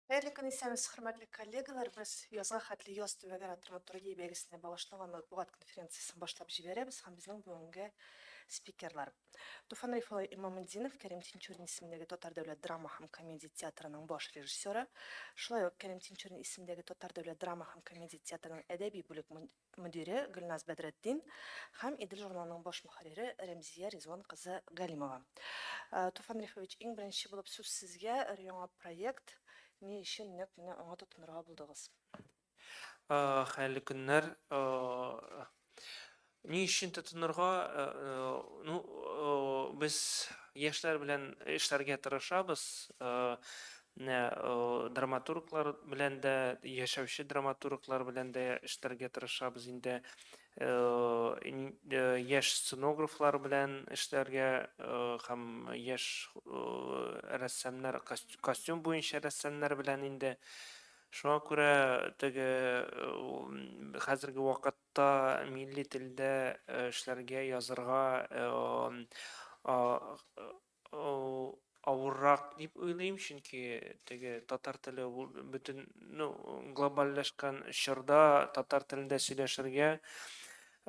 Хәерле көн исәмез, хөрмәтле коллегалар. Без язга хәтле яз төбәгара драматургия бәйгесенә багышланган матбугат конференциясын башлап җибәрәбез һәм безнең бүгенге спикерлар. Туфан Рифалай Имаметдинов, Кәрим Тинчурин исемендәге Татар дәүләт драма һәм комедия театрының баш режиссеры. Шулай ук Кәрим Тинчурин исемендәге Татар дәүләт драма һәм комедия театрының әдәби бүлек мөдире Гөлназ Бәдретдин һәм Идел журналының баш мөхәррире Рәмзия Резван кызы Галимова. Туфан Рифович, иң беренче булып сүз сезгә яңа проект ни өчен нәкъ менә аңа тотынырга булдыгыз? Хәерле көннәр. Ни өчен тотынырга, без яшьләр белән эшләргә тырышабыз. Драматурглар белән дә, яшәүче драматурглар белән дә эшләргә тырышабыз инде. Яшь сценографлар белән эшләргә һәм яшь рәссамнар, костюм буенча рәссамнар белән инде. Шуңа күрә хәзерге вакытта милли телдә эшләргә, язырга авыррак дип уйлыйм, чөнки татар теле бөтен глобальләшкән чорда татар телендә сөйләшергә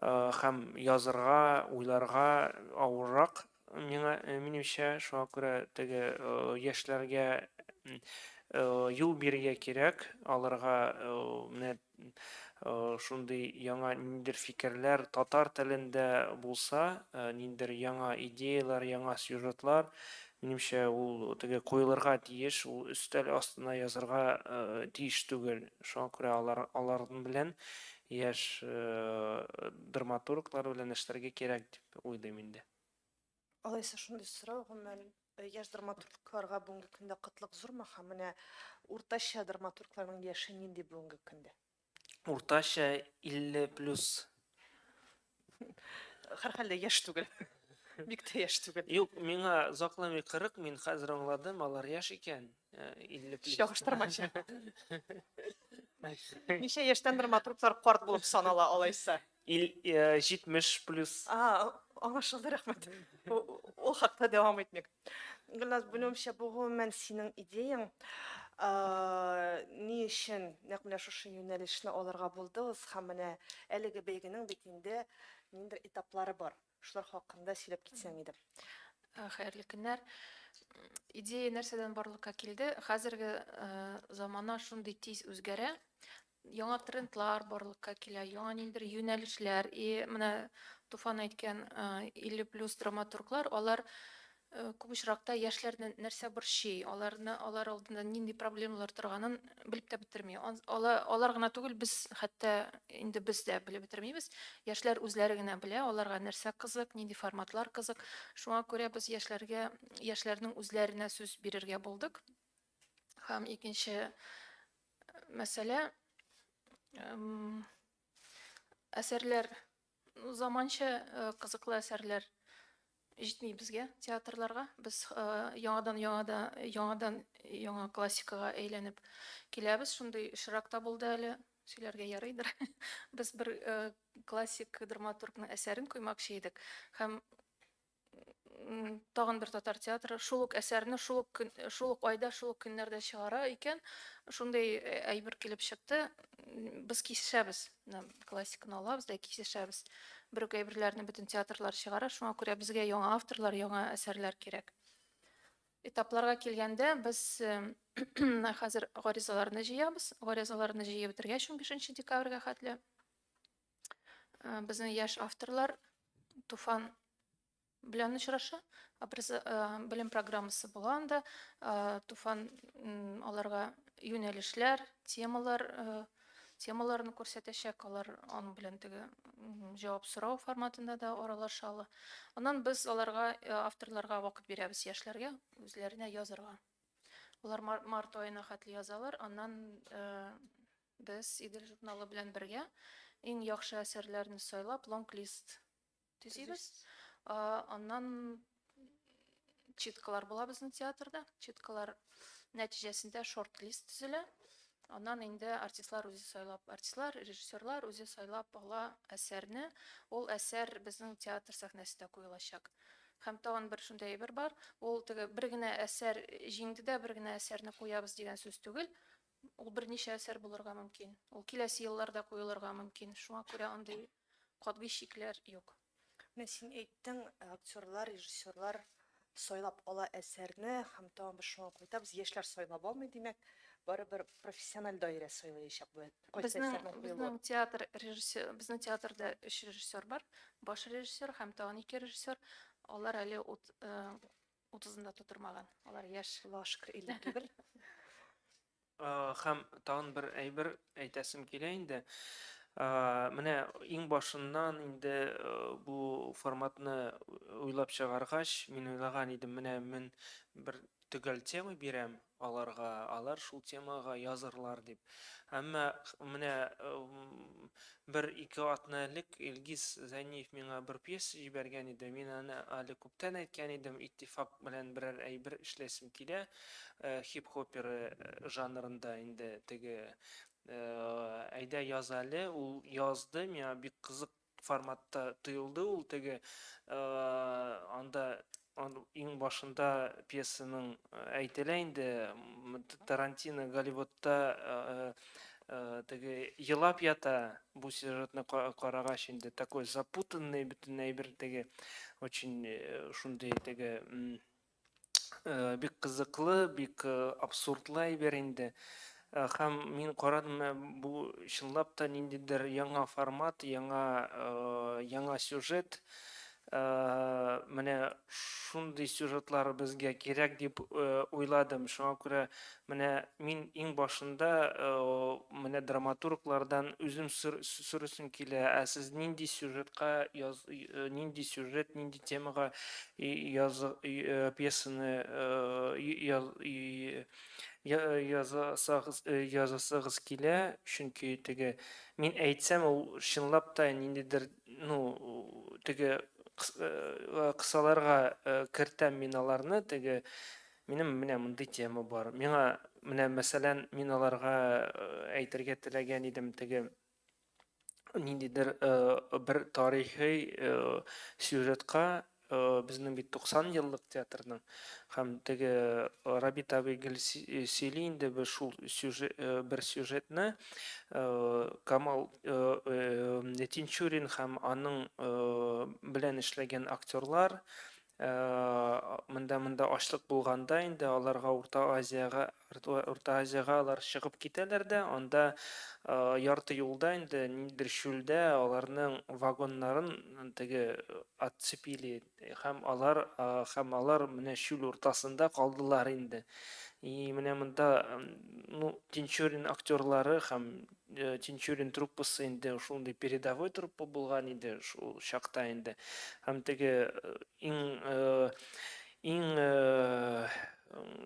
һәм язырга, уйларга авыррак минемчә. Шуңа күрә яшьләргә юл бирергә кирәк, аларга шундый яңа ниндидер фикерләр татар телендә булса, ниндидер яңа идеялар, яңа сюжетлар, минемчә ул куелырга тиеш, ул өстәл астына язарга тиеш түгел. Шуңа күрә аларның белән яшь драматурглар белән эшләргә кирәк дип уйлыйм инде. Алайса шундый сорау, гомумән, яшь драматургларга бүгенге көндә кытлык зурмы һәм менә уртача драматургларның яше нинди бүгенге көндә? Уртача 50+. Һәрхәлдә яшь түгел. Бик тә яшь түгел. Юк, миңа закламый 40, мин хәзер аңладым, алар яшь икән. 50+. Чагыштырмача. Ничә яшьтән драматурглар карт булып санала алайса? 70+. Аңлашылды, рәхмәт. Ул хакта дәвам итмәк. Гөлназ, белүемчә, бу гомумән синең идеяң. Ни өчен нәкъ менә шушы юнәлешне алырга булдыгыз һәм менә әлеге бәйгенең бит инде ниндидер этаплары бар. Шулар хакында сөйләп китсәң иде. Хәерле көннәр. Идея нәрсәдән барлыкка килде? Хәзерге замана шундый тиз үзгәрә. Яңа трендлар барлыкка килә, яңа ниндидер юнәлешләр. Менә Туфан әйткән 50+ драматурглар, алар күп очракта яшьләрне нәрсә борчый, алар алдында нинди проблемалар торганын белеп тә бетерми. Алар гына түгел, без хәтта инде без дә белеп бетермибез. Яшьләр үзләре генә белә, аларга нәрсә кызык, нинди форматлар кызык. Шуңа күрә без яшьләрнең үзләренә сүз бирергә булдык. Һәм икенче мәсьәлә, әсәрләр, заманча кызыклы әсәрләр җитми безгә, театрларга. Без яңа классикага әйләнеп киләбез. Шундый очракта булды әле, сөйләргә ярыйдыр. Без бер классик драматургның әсәрен куймакчы идек. Һәм тагын бер татар театры шул ук әсәрне шул ук айда, шул ук көннәрдә чыгара икән. Шундый әйбер килеп чыкты. Без кисешәбез. Классиканы алабыз да кисешәбез. Бер үк әйберләрне бөтен театрлар чыгара, шуңа күрә безгә яңа авторлар, яңа әсәрләр кирәк. Этапларга килгәндә, без хәзер гаризаларны җыябыз. Гаризаларны җыеп бетергәч 15 декабрьгә хәтле безнең яшь авторлар Туфан белән очраша, белем программасы була анда. Туфан аларга юнәлешләр, темаларны күрсәтәчәк, алар аның белән җавап сорау форматында да аралашалы. Аннан без аларга, авторларга вакыт бирәбез, яшьләргә, үзләренә язарга. Алар март аена хәтле язалар, аннан без Идел журналы белән бергә иң яхшы әсәрләрне сайлап, лонг-лист төзибез. Аннан читкалар була безнең театрда. Читкалар нәтиҗәсендә шорт-лист төзелә. Аннан инде артистлар үзе сайлап, режиссерлар үзе сайлап ала әсәрне. Ул әсәр безнең театр сәхнәсендә куелачак. Һәм тагын бер шундый әйбер бар. Ул бер генә әсәр җиңде дә, бер генә әсәрне куябыз дигән сүз түгел. ул берничә әсәр булырга мөмкин. Ул киләсе елларда куелырга мөмкин. Шуңа күрә андый катгый шикләр юк. Менә син әйттең, актерлар, режиссерлар сойлап ала әсәрне һәм тагын без шуңа кайтабыз, яшьләр сойлап алмый, димәк, барыбер профессиональ даирә сойлаячак бу. Кайсы әсәрнең куелуы. Безнең театрда 3 режиссер бар. Баш режиссер һәм тагын 2 режиссер. Алар әле 30-ында тутырмаган. Алар яшь. Аллаһка шөкер, иле түгел. Һәм тагын бер әйбер әйтәсем килә инде. Менә иң башыннан инде бу форматны уйлап чыгаргач, мин уйлаган идем, менә мен бер төгәл тема бирәм аларга, алар шул темага язырлар дип. Әмма менә бер-ике атна элек Илгиз Зәйниев миңа бер пьеса җибәргән иде. Мин аны әле күптән әйткән идем, иттифак белән берәр әйбер эшләсем килә. Хип-хопер жанрында инде теге әйдә яз әле, ул язды, миңа бик кызык форматта тоелды ул теге анда иң башында пьесаның әйтелә инде Тарантино Голливудта теге елап ята бу сюжетны карагач инде такой запутанный бөтен әйбер теге очень шундый теге бик кызыклы, бик абсурдлы әйбер инде. Һәм мин карадым, бу чынлап та ниндидер яңа формат, яңа сюжет. Менә шундый сюжетлар безгә кирәк дип уйладым. Шуңа күрә менә мин иң башында менә драматурглардан үзем сорыйсым килә, сез нинди сюжетка нинди сюжет, нинди темага пьесаны язасыгыз килә, чөнки теге мин әйтсәм, ул чынлап та ниндидер, теге кысаларга кертәм мин аларны, теге минем менә мондый тема бар. Миңа менә мәсәлән, мин аларга әйтергә теләгән идем, теге ниндидер бер тарихи сюжетка безнең бит 90 еллык театрның һәм теге Рабит абый гел сөйли инде шул бер сюжетны Камал Тинчурин һәм аның белән эшләгән актерлар монда ачлык булганда инде аларга Урта Азияга алар чыгып китәләр дә, анда ярты юлда инде ниндидер чүлдә аларның вагоннарын теге отцепили һәм алар менә чүл уртасында калдылар инде. Менә монда Тинчурин актерлары һәм Тинчурин труппасы инде шундый передовой труппа булган иде шул чакта инде. Һәм теге иң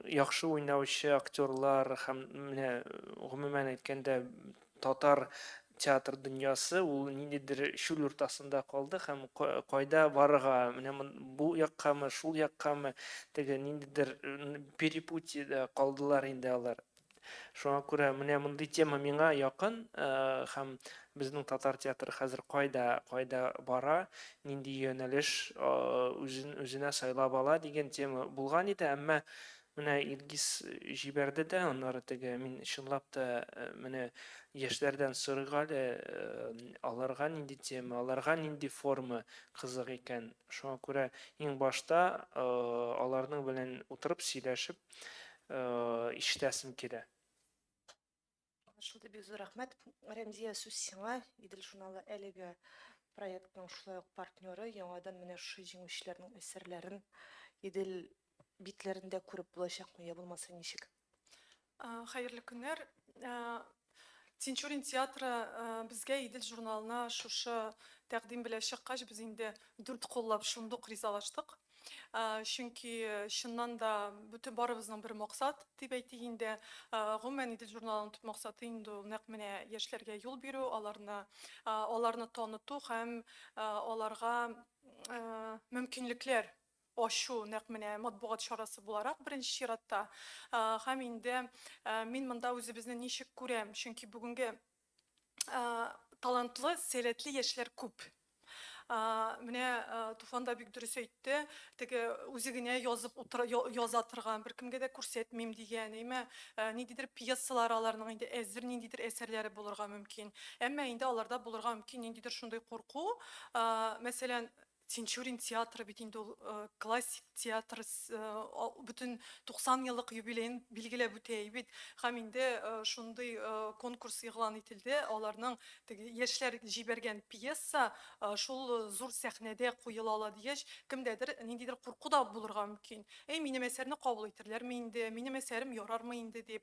яхшы уйнаучы актерлар һәм менә гомумән әйткәндә татар театр дөньясы ул ниндидер чүл уртасында калды һәм кайда барырга, менә бу яккамы, шул яккамы, теге ниндидер перепутьеда калдылар инде алар. Шуңа күрә менә мондый тема миңа якын һәм безнең татар театры хәзер кайда бара, нинди юнәлеш үзенә сайлап ала дигән тема булган иде, әмма менә Илгиз җибәрде дә, аннары теге мин чынлап та менә яшьләрдән сорыйга аларга нинди тема, аларга нинди форма кызык икән. Шуңа күрә иң башта аларның белән утырып сөйләшеп ишетәсем килә. Шулай бик зур рәхмәт. Рәмзия, сүз сиңа. Идел журналы әлеге проектның шулай ук партнеры, яңадан менә шу җиңүчеләрнең әсәрләрен Идел битләрендә күреп булачакмы, я булмаса ничек? Хәерле көннәр. Тинчурин театры безгә Идел журналына шушы тәкъдим белән чыккач, без инде 4 куллап шундук ризалаштык. Чөнки чыннан да бүтән барыбызның бер максат дип әйтик инде. Гомумән Идел журналының төп максаты инде ул нәкъ менә яшьләргә юл бирү, аларны таныту һәм аларга мөмкинлекләр ачу, нәкъ менә матбугат чарасы буларак беренче чиратта. Һәм инде мин монда үзебезне ничек күрәм, чөнки бүгенге талантлы, сәләтле яшьләр күп. Менә Туфан да бик дөрес әйтте. Теге үзе генә яза торган, беркемгә дә күрсәтмим дигән, әйме, ниндидер пьесалар аларның инде әзер ниндидер әсәрләре булырга мөмкин. Әмма инде аларда булырга мөмкин ниндидер шундый курку. Мәсәлән, Тинчурин театры бит инде ул классик театр, бүтән 90 еллык юбилейын билгеләп үтә бит. Һәм инде шундый конкурс игълан ителде. Аларның теге яшьләр җибәргән пьеса шул зур сәхнәдә куела ала дигәч, кемдәдер ниндидер курку да булырга мөмкин. Минем әсәрне кабул итерләрме инде, минем әсәрем ярармы инде дип.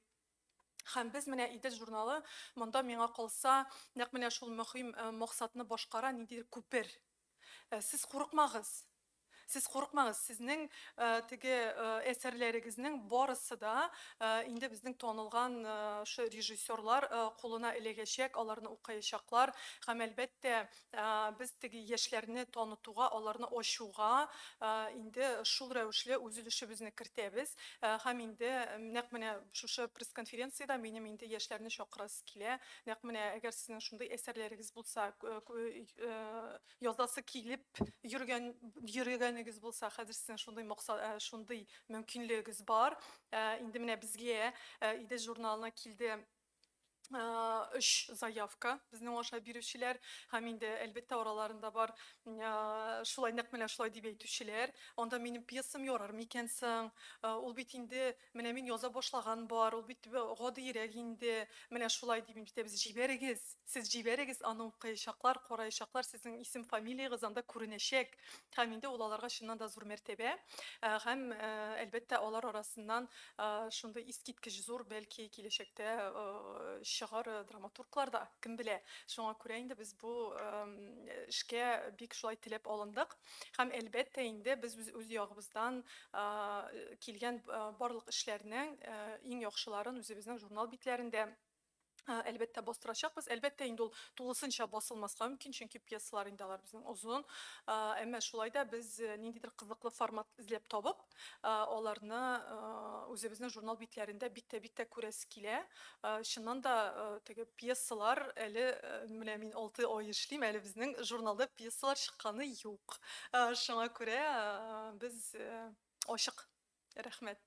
Һәм без менә Идел журналы монда миңа калса, нәкъ менә шул мөһим максатны башкара ниндидер күпер. Сез курыкмагыз. Сез курыкмагыз. Сезнең теге әсәрләрегезнең барысы да инде безнең танылган шу режиссерлар кулына эләгәчәк, аларны укыячаклар. Һәм әлбәттә без теге яшьләрне танытуга, аларны ачуга инде шул рәвешле үз өлешебезне кертәбез. Һәм инде нәкъ менә шушы пресс-конференциядә минем инде яшьләрне чакырасы килә. Нәкъ менә әгәр сезнең шундый әсәрләрегез булса, язасы килеп йөргәнегез булса, хәзер сезнең шундый максат, шундый мөмкинлегегез бар. Инде менә безгә Идел журналына килде 3 заявка безнең аша бирүчеләр, һәм инде әлбәттә араларында бар шулай нәкъ менә шулай дип әйтүчеләр. Анда минем пьесам ярар микән соң? Ул бит инде менә мин яза башлаган бар, ул бит гадиерәк инде. Менә шулай дип әйтәбез, җибәрегез. Сез җибәрегез, аны укыячаклар, караячаклар, сезнең исем фамилиягыз анда күренәчәк. Һәм инде ул аларга чыннан да зур мәртәбә. Һәм әлбәттә алар арасыннан шундый искиткеч зур, бәлки киләчәктә чыгар драматурглар да, кем белә. Шуңа күрә инде без бу эшкә бик шулай теләп алындык. Һәм әлбәттә инде без үз ягыбыздан килгән барлык эшләрнең иң яхшыларын үзебезнең журнал битләрендә әлбәттә бастырачакбыз. Әлбәттә инде ул тулысынча басылмаска мөмкин, чөнки пьесалар инде алар безнең узун. Әмма шулай да без ниндидер кызыклы формат эзләп табып, аларны үзебезнең журнал битләрендә бик тә күрәсе килә. Чыннан да теге пьесалар әле менә мин 6 ай эшлим, әле безнең журналда пьесалар чыкканы юк. Шуңа күрә без ачык. Рәхмәт.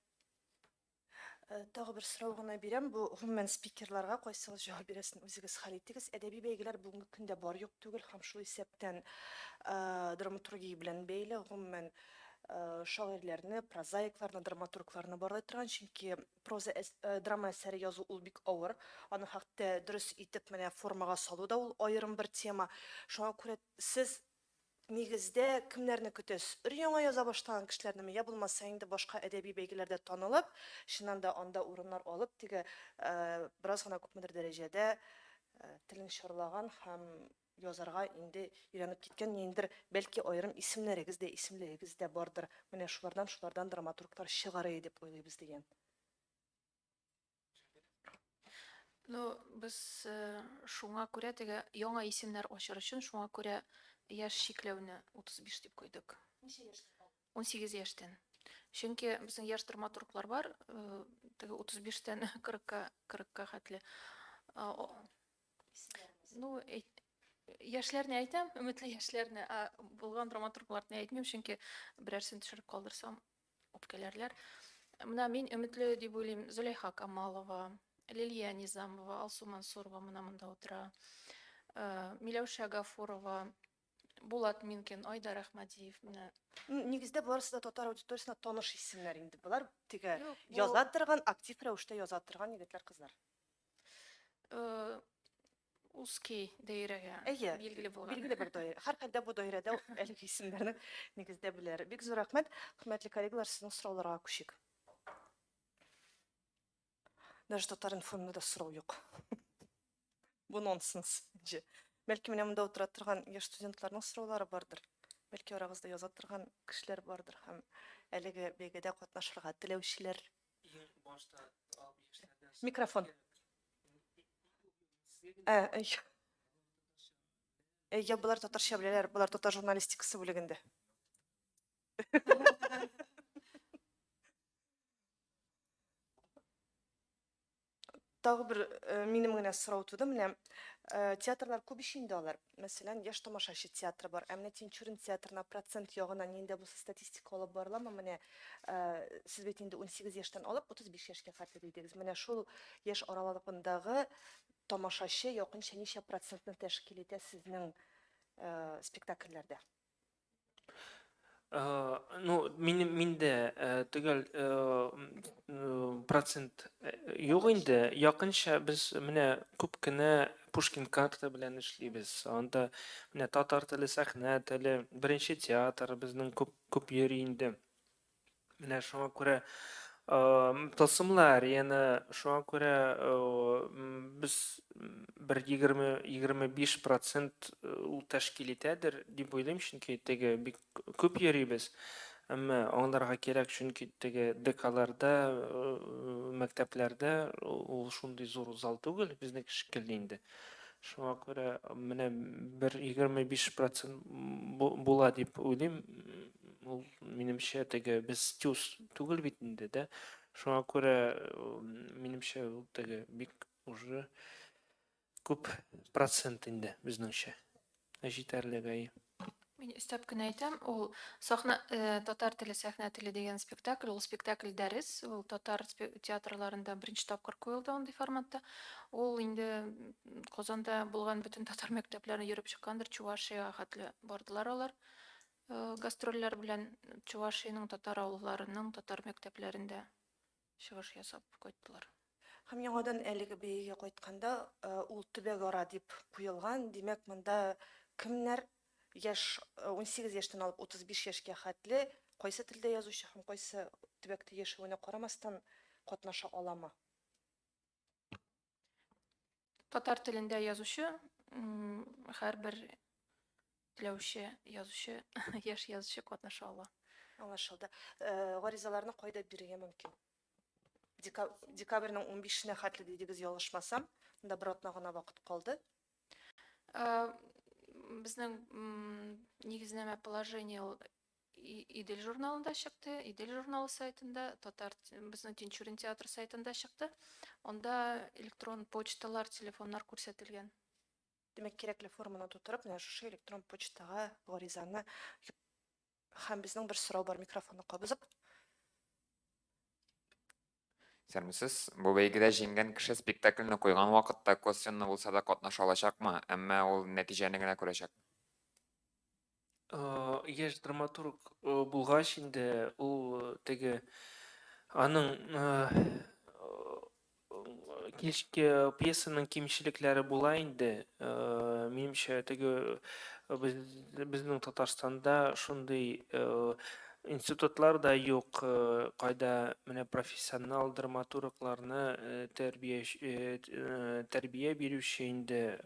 Тагы бер сорау гына бирәм. Бу гомумән спикерларга кайсыгыз җавап бирәсен үзегез хәл итегез. Әдәби бәйгеләр бүгенге көндә бар юк түгел һәм шул исәптән драматургия белән бәйле гомумән шагыйрьләрне, прозаикларны, драматургларны барлай торган, чөнки проза драма әсәре язу ул бик авыр. Аны хәтта дөрес итеп менә формага салу да ул аерым бер тема. Шуңа күрә сез нигездә кемнәрне көтәсез? Өр-яңа яза башлаган кешеләрнеме, я булмаса инде башка әдәби бәйгеләрдә танылып, чыннан да анда урыннар алып, теге бераз гына күпмедер дәрәҗәдә телен чорлаган һәм язарга инде өйрәнеп киткән ниндидер бәлки аерым исемнәрегез дә, исемлегегез дә бардыр. Менә шулардан драматурглар чыгарый дип уйлыйбыз дигән. Ну, без шуңа күрә теге яңа исемнәр ачыр өчен шуңа күрә яшь чикләүне 35 дип куйдык. 18 яшьтән. Чөнки безнең яшь драматурглар бар, теге 35-тән 40-ка хәтле. Ну, яшьләрне әйтәм, өметле яшьләрне, булган драматургларны әйтмим, чөнки берәрсен төшереп калдырсам үпкәләрләр. Менә мин өметле дип уйлыйм, Зөләйха Камалова, Лилия Низамова, Алсу Мансурова менә монда утыра. Миләүшә Гафурова, Булат Минкин, Айдар Әхмәдиев менә. Нигездә барысы да татар аудиториясына таныш исемнәр инде. Булар теге Юк, бу- яза торган, актив рәвештә яза торган егетләр, кызлар. Узкий даирәгә Әйе, билгеле булган. билгеле бер даирә. Һәрхәлдә бу даирәдә әлеге исемнәрне нигездә беләр. Бик зур рәхмәт. Хөрмәтле коллегалар, сезнең сорауларга күчик. Даже татар информда да сорау юк. Бу нонсенс. Бәлки менә монда утыра торган яшь студентларның сораулары бардыр. Бәлки арагызда яза торган кешеләр бардыр һәм әлеге бәйгедә катнашырга теләүчеләр. Микрофон. Я булар татарча беләләр, булар татар журналистикасы бүлегендә. Тағы бір минем генә сорау туды. Менә театрлар күп иш инде алар. Мәсәлән, яшь тамашачы театры бар. Ә менә Тинчурин театрына процент ягына нинде булса статистика алып барыламы? Менә сез бит инде 18 яшьтән алып 35 яшькә хәтле дидегез. Менә шул яшь аралыгындагы тамашачы якынча ничә процентны тәшкил итә сезнең спектакльләрдә? Ну, минде төгәл процент юк инде. Якынча без менә күп кенә Пушкин карта белән эшлибез. Анда менә татар теле, сәхнә теле, беренче театр безнең күп йөри инде. Менә шуңа күрә тылсымлы арена, шуңа күрә без бер 20-25% ул тәшкил итәдер дип уйлыйм, чөнки теге бик күп йөрибез. Әмма аңларга кирәк, чөнки теге ДКларда, мәктәпләрдә ул шундый зур зал түгел, безнеке шикелле инде. Шуңа күрә менә бер 25% була дип уйлыйм. Ул минемчә теге без тюз түгел бит инде, дә. Шуңа күрә минемчә ул теге бик уже күп процент инде безнеңчә. Җитәрлек әй. Мин өстәп кенә әйтәм, ул сахна татар теле, сәхнә теле дигән спектакль, ул спектакль дәрес, ул татар театрларында беренче тапкыр куелды андый форматта. Ул инде Казанда булган бөтен татар мәктәпләренә йөреп чыккандыр, Чувашиягә хәтле бардылар алар. Гастрольләр белән Чувашиянең татар авылларының татар мәктәпләрендә чыгыш ясап кайттылар. Һәм яңадан әлеге бәйгегә кайтканда, ул төбәк ара дип куелган. Димәк, монда кемнәр яшь 18 яшьтән алып 35 яшькә хәтле кайсы телдә язучы һәм кайсы төбәктә яшәвенә карамастан катнаша аламы? Татар телендә язучы, һәрбер теләүче язучы, яшь язучы катнаша ала. Аңлашылды. Гаризаларны кайда бирергә мөмкин? Декабрьнең 15-нә хәтле дидегез, ялгышмасам, монда бер атна гына вакыт калды. Безнең нигезнәмә положение ул Идел журналында чыкты, Идел журналы сайтында, безнең Тинчурин театр сайтында чыкты. Анда электрон почталар, телефоннар күрсәтелгән. Демәк, кирәкле форманы тутырып, менә шушы электрон почтага гаризаны һәм безнең бер сорау бар, микрофонны кабызып. Сәрмесез, бу бәйгедә җиңгән кеше спектакльне куйган вакытта костюмны булса да катнаша алачакмы, әмма ул нәтиҗәне генә күрәчәк. Яшь драматург булгач инде ул теге аның пьесаның кимчелекләре була инде. Минемчә теге безнең Татарстанда шундый институтлар да юк, кайда менә профессионал драматургларны тәрбия бирүче инде.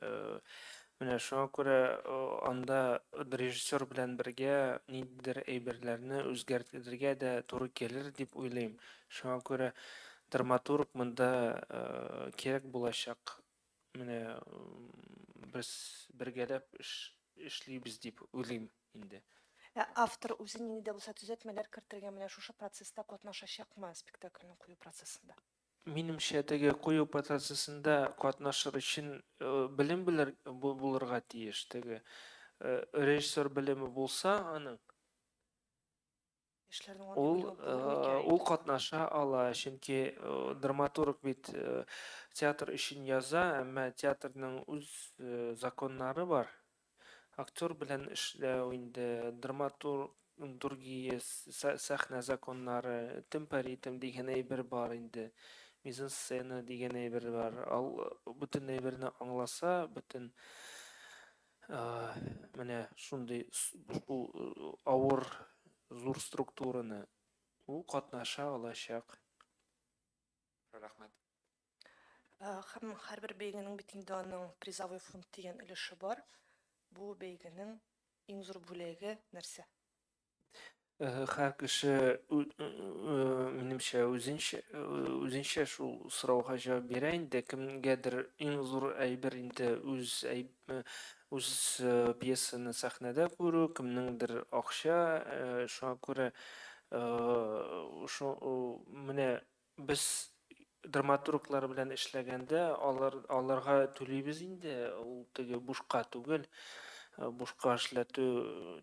Менә шуңа күрә анда режиссер белән бергә ниндидер әйберләрне үзгәртергә дә туры килер дип уйлыйм. Шуңа күрә драматург монда кирәк булачак. Менә без бергәләп эшлибез дип уйлыйм инде. Автор үзе нидә булса төзәтмәләр кертергә, менә шушы процесста катнашачакмы спектакльне кую процессында? Минемчә теге кую процессында катнашыр өчен белем булырга тиеш. Теге режиссер белеме булса, аның ул катнаша ала, чөнки драматург бит театр өчен яза, әмма театрның үз законнары бар. Актер белән эшләү инде, драматургия, сәхнә законнары, темпоритм дигән әйбер бар инде, мизансцена дигән әйбер бар. Бөтен әйберне аңласа, бөтен менә шундый авыр зур структураны ул катнаша алачак. Рәхмәт. Һәм һәрбер бәйгенең бит инде аның призовой фонд дигән өлеше бар. Бу бәйгенең иң зур бүләге нәрсә? Һәр кеше минемчә үзенчә шул сорауга җавап бирә инде. Кемгәдер иң зур әйбер инде үз пьесаны сәхнәдә күрү, кемнеңдер акча. Шуңа күрә менә без драматурглар белән эшләгәндә аларга түлибез инде, ул теге бушка түгел, бушка эшләтү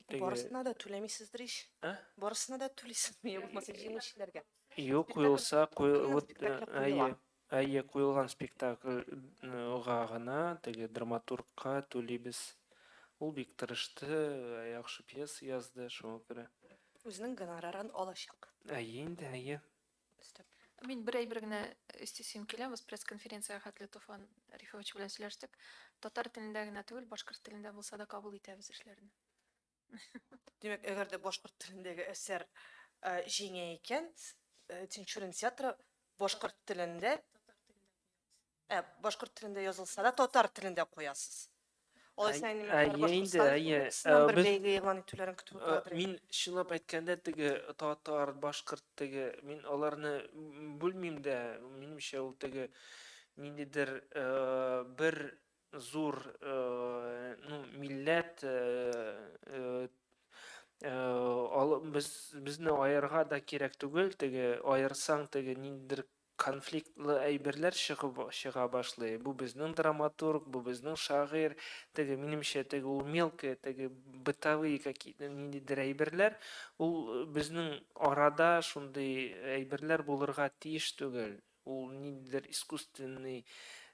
теге Барысына да түләмисездер иш. А? Барысына да түлисезме, я булмаса җиңүчеләргә. Юк, Спектакль- куелса, куелган вот спектакль әйе, куела. әйе, куелган спектакльгә гына теге драматургка түлибез. Ул бик тырышты, яхшы пьеса язды, шуңа күрә. Үзенең гонорарын алачак. Әйе инде, әйе. Өстәп. Мин бер әйбер генә өстисем килә, без пресс-конференция хәтле Туфан Рифович белән сөйләштек. Татар телендә генә түгел, башкорт телендә булса да кабул итәбез эшләрне. Димәк, әгәр дә башкорт телендәге әсәр җиңә икән, Тинчурин театры башкорт телендә башкорт телендә язылса да татар телендә куясыз. Алайса инде Әйе инде, әйе. бер Без- бәйге игълан итүләрен көтеп утырдыр. Мин чынлап әйткәндә теге татар, башкорт теге мин аларны бүлмим дә, минемчә ул теге ниндидер бер зур ну милләт безне аерга да кирәк түгел, теге аерсаң теге ниндидер конфликтлы әйберләр чыга башлый. Бу безнең драматург, бу безнең шагыйрь, теге минемчә теге ул мелкие, теге бытовые какие-то ниндидер әйберләр, ул безнең арада шундый әйберләр булырга тиеш түгел. Ул ниндидер искусственный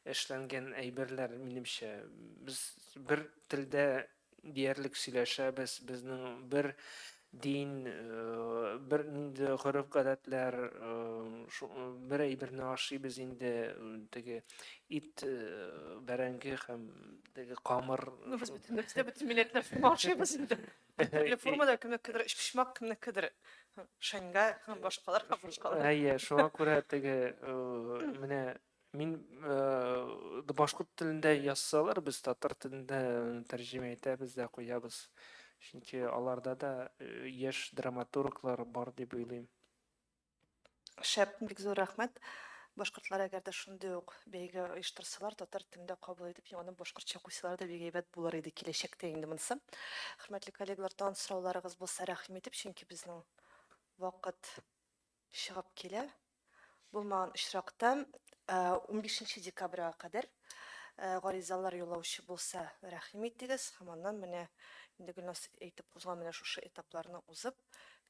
эшләнгән әйберләр минемчә. Без бер телдә диярлек сөйләшәбез, безнең бер дин, бер нинди гореф-гадәтләр, бер әйберне ашыйбыз инде, теге ит, бәрәңге һәм теге камыр. Ну, без бөтен милләтләр формашыбыз инде. Төрле формада кемнекедер эчпишмак, кемнекедер шәңгә һәм башкалар. Әйе, шуңа күрә теге менә мин башкорт телендә язсалар, без татар телендә тәрҗемә итәбез дә куябыз. Чөнки аларда да яшь драматурглар бар дип уйлыйм. Шәп, бик зур рәхмәт. Башкортлар әгәр дә шундый ук бәйге оештырсалар, татар телендә кабул итеп, яңадан башкортча куйсалар да бик әйбәт булыр иде киләчәктә инде монысы. Хөрмәтле коллегалар, тагын сорауларыгыз булса рәхим итеп, чөнки безнең вакыт чыгып килә. Булмаган очракта 15 декабрьгә кадәр гаризалар юлаучы булса рәхим итегез. Һәм аннан менә инде Гөлназ әйтеп узган менә шушы этапларны узып,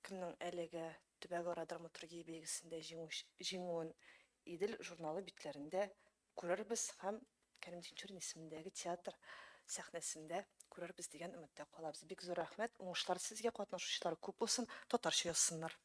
кемнең әлеге Төбәкара драматургия бәйгесендә җиңүен Идел журналы битләрендә күрербез һәм Кәрим Тинчурин исемендәге театр сәхнәсендә күрербез дигән өметтә калабыз. Бик зур рәхмәт. Уңышлар сезгә, катнашучылар күп булсын. Татарча язсыннар.